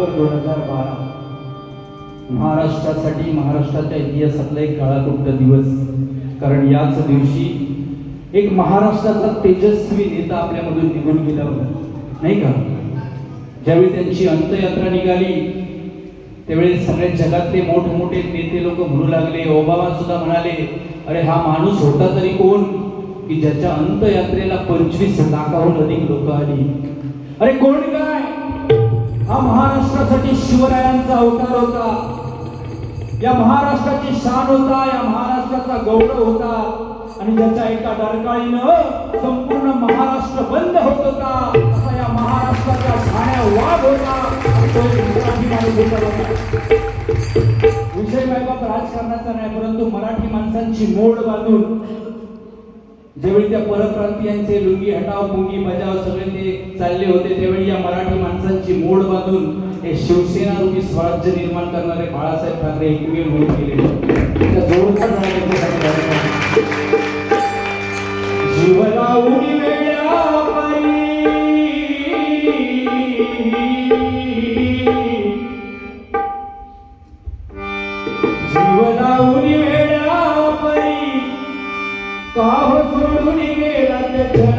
October 2012 महाराष्ट्रासाठी, महाराष्ट्राच्या इतिहासातला एक काळाकुट्ट दिवस. कारण याच दिवशी एक महाराष्ट्राचा तेजस्वी नेता आपल्यामधून निघून गेला होता, नाही का? ज्यावेळी त्यांची अंत्ययात्रा निघाली त्यावेळी सगळ्या जगातले मोठमोठे नेते लोक म्हणू लागले, ओबामा सुद्धा म्हणाले, अरे हा माणूस होता तरी कोण की ज्याच्या अंत्ययात्रेला 25 लाखाहून अधिक लोक आली. अरे कोण काय, हा महाराष्ट्रासाठी शिवरायांचा अवतार होता, या महाराष्ट्राची शान होता, या महाराष्ट्राचा गौरव होता. आणि ज्याच्या एका डरकाळीनं संपूर्ण महाराष्ट्र बंद होत होता, असा या महाराष्ट्राचा ठाण्या वाघ होता. विषय बाबा राजकारणाचा नाही, परंतु मराठी माणसांची मोड बांधून ज्यावेळी त्या परप्रांतीयांचे लुंगी हटाव मुंगी बजाव सगळे ते चालले होते, त्यावेळी या मराठी माणसांची मोड बांधून हे शिवसेना रूपी स्वराज्य निर्माण करणारे बाळासाहेब ठाकरे एकमेव होऊन गेले. जोरदार जीव लावून वेळा पायी, जीव लावून वेळा पायी, काह सोडून गेला त्याच्या,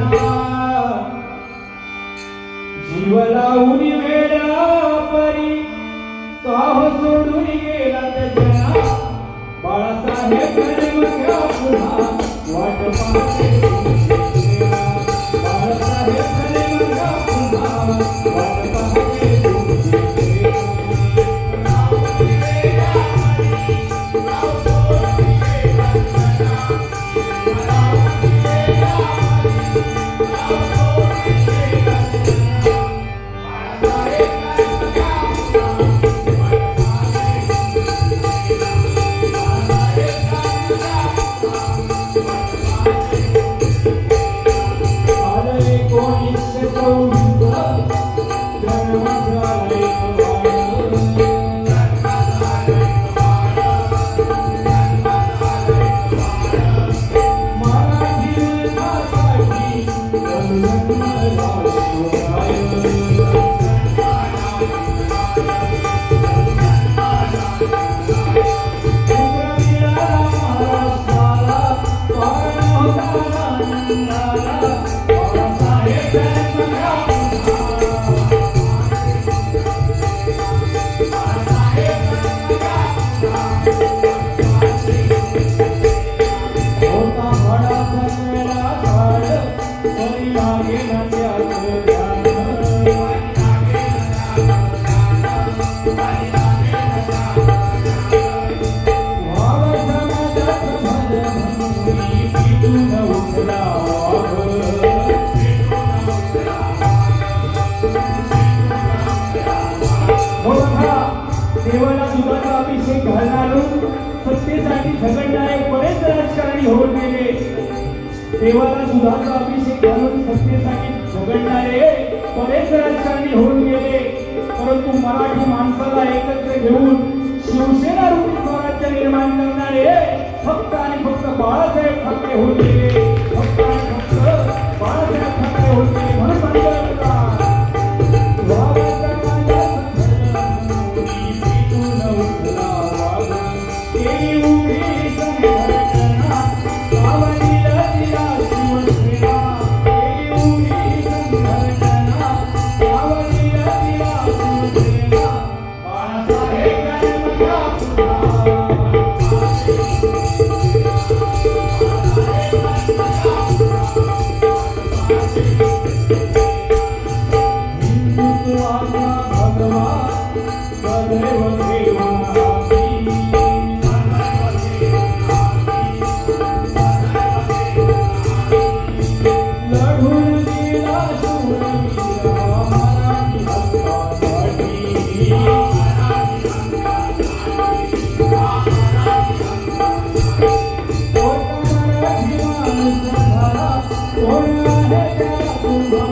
जीव लावून वेळा पायी, काह सोडून गेला त्याच्या. बाळासाहेब मग पुन्हा वाट पाहते, देवाला दुधाचा अभिषेक घालणारे सत्तेसाठी झगडणारे बरेच राजकारणी होऊन गेले. देवाला दुधाचा अभिषेक घालून सत्तेसाठी झगडणारे बरेच राजकारणी होऊन गेले. परंतु मराठी माणसाला एकत्र घेऊन शिवसेना रूपी स्वराज्य निर्माण करणारे फक्त आणि फक्त बाळासाहेब ठाकरे होऊन गेले. फक्त आणि फक्त बाळासाहेब ठाकरे होऊन गेले. म्हणून Oh,